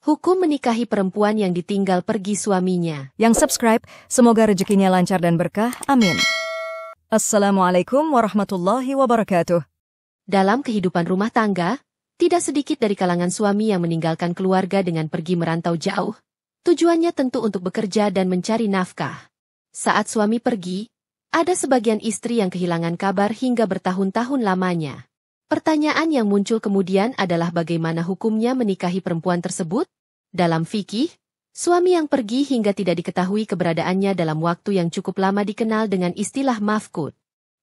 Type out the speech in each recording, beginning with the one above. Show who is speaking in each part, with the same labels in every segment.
Speaker 1: Hukum menikahi perempuan yang ditinggal pergi suaminya.
Speaker 2: Yang subscribe, semoga rezekinya lancar dan berkah. Amin. Assalamualaikum warahmatullahi wabarakatuh.
Speaker 1: Dalam kehidupan rumah tangga, tidak sedikit dari kalangan suami yang meninggalkan keluarga dengan pergi merantau jauh. Tujuannya tentu untuk bekerja dan mencari nafkah. Saat suami pergi, ada sebagian istri yang kehilangan kabar hingga bertahun-tahun lamanya. Pertanyaan yang muncul kemudian adalah bagaimana hukumnya menikahi perempuan tersebut? Dalam fikih, suami yang pergi hingga tidak diketahui keberadaannya dalam waktu yang cukup lama dikenal dengan istilah mafqud.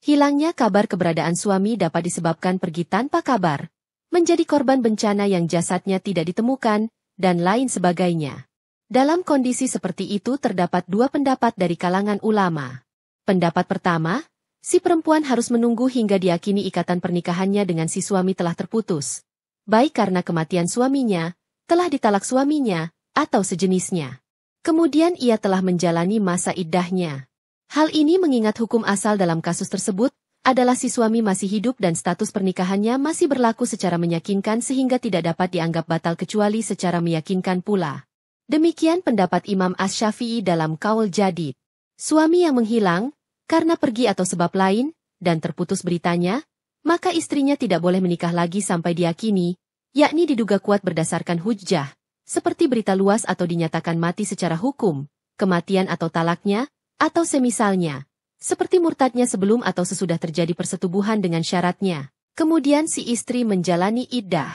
Speaker 1: Hilangnya kabar keberadaan suami dapat disebabkan pergi tanpa kabar, menjadi korban bencana yang jasadnya tidak ditemukan, dan lain sebagainya. Dalam kondisi seperti itu terdapat dua pendapat dari kalangan ulama. Pendapat pertama, si perempuan harus menunggu hingga diyakini ikatan pernikahannya dengan si suami telah terputus, baik karena kematian suaminya, telah ditalak suaminya, atau sejenisnya. Kemudian ia telah menjalani masa iddahnya. Hal ini mengingat hukum asal dalam kasus tersebut adalah si suami masih hidup dan status pernikahannya masih berlaku secara meyakinkan sehingga tidak dapat dianggap batal kecuali secara meyakinkan pula. Demikian pendapat Imam Asy-Syafi'i dalam Qaul Jadid. Suami yang menghilang karena pergi atau sebab lain, dan terputus beritanya, maka istrinya tidak boleh menikah lagi sampai diyakini, yakni diduga kuat berdasarkan hujjah, seperti berita luas atau dinyatakan mati secara hukum, kematian atau talaknya, atau semisalnya, seperti murtadnya sebelum atau sesudah terjadi persetubuhan dengan syaratnya. Kemudian si istri menjalani iddah.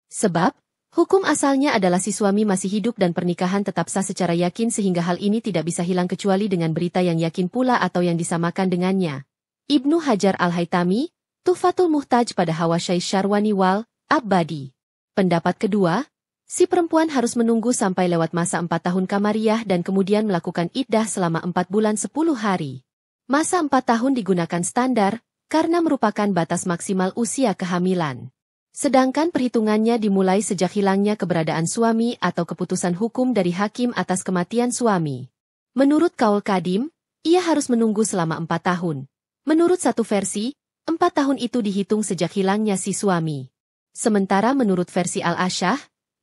Speaker 1: Sebab, hukum asalnya adalah si suami masih hidup dan pernikahan tetap sah secara yakin sehingga hal ini tidak bisa hilang kecuali dengan berita yang yakin pula atau yang disamakan dengannya. Ibnu Hajar Al-Haytami, Tuhfatul Muhtaj pada Hawasyai Syarwani wal Abbadi. Pendapat kedua, si perempuan harus menunggu sampai lewat masa 4 tahun Qamariyah dan kemudian melakukan iddah selama 4 bulan 10 hari. Masa 4 tahun digunakan standar, karena merupakan batas maksimal usia kehamilan. Sedangkan perhitungannya dimulai sejak hilangnya keberadaan suami atau keputusan hukum dari hakim atas kematian suami. Menurut Qaul Qadim, ia harus menunggu selama 4 tahun. Menurut satu versi, 4 tahun itu dihitung sejak hilangnya si suami. Sementara menurut versi Al-Asyah,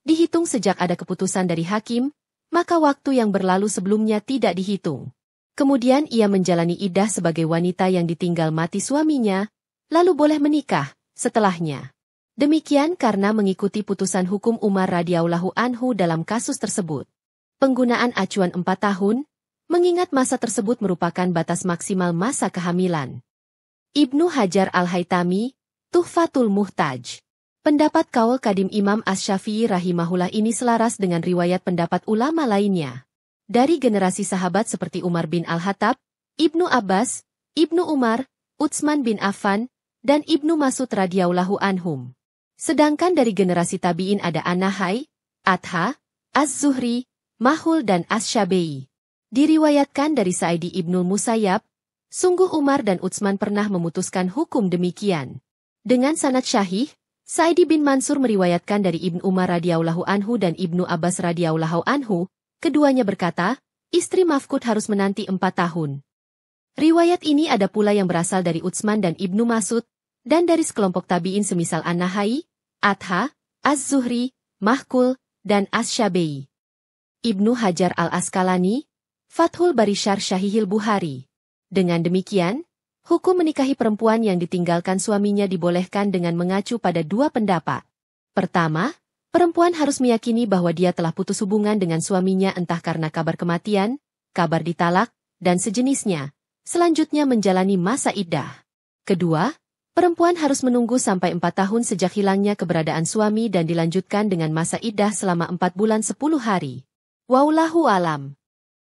Speaker 1: dihitung sejak ada keputusan dari hakim, maka waktu yang berlalu sebelumnya tidak dihitung. Kemudian ia menjalani iddah sebagai wanita yang ditinggal mati suaminya, lalu boleh menikah setelahnya. Demikian karena mengikuti putusan hukum Umar radhiyallahu anhu dalam kasus tersebut. Penggunaan acuan 4 tahun, mengingat masa tersebut merupakan batas maksimal masa kehamilan. Ibnu Hajar Al-Haytami, Tuhfatul Muhtaj. Pendapat Qaul Qadim Imam Asy-Syafi'i rahimahullah ini selaras dengan riwayat pendapat ulama lainnya. Dari generasi sahabat seperti Umar bin Al-Khattab, Ibnu Abbas, Ibnu Umar, Utsman bin Affan, dan Ibnu Mas'ud radhiyallahu anhum. Sedangkan dari generasi tabi'in ada An-Nahai, Atha, Az-Zuhri, Mahul dan Asy-Syabi'i. Diriwayatkan dari Sa'idi Ibnul Musayyab, sungguh Umar dan Utsman pernah memutuskan hukum demikian. Dengan sanad syahih, Sa'idi bin Mansur meriwayatkan dari Ibnu Umar radhiyallahu anhu dan Ibnu Abbas radhiyallahu anhu, keduanya berkata, istri mafqud harus menanti 4 tahun. Riwayat ini ada pula yang berasal dari Utsman dan Ibnu Mas'ud, dan dari sekelompok tabi'in semisal An-Nahai, Atha, Az-Zuhri, Mahkul, dan Asy-Syabi'i. Ibnu Hajar Al-Asqalani, Fathul Bari Syarh Syahihil Bukhari. Dengan demikian, hukum menikahi perempuan yang ditinggalkan suaminya dibolehkan dengan mengacu pada 2 pendapat. Pertama, perempuan harus meyakini bahwa dia telah putus hubungan dengan suaminya entah karena kabar kematian, kabar ditalak, dan sejenisnya. Selanjutnya menjalani masa iddah. Kedua, perempuan harus menunggu sampai 4 tahun sejak hilangnya keberadaan suami dan dilanjutkan dengan masa iddah selama 4 bulan 10 hari. Wallahu alam.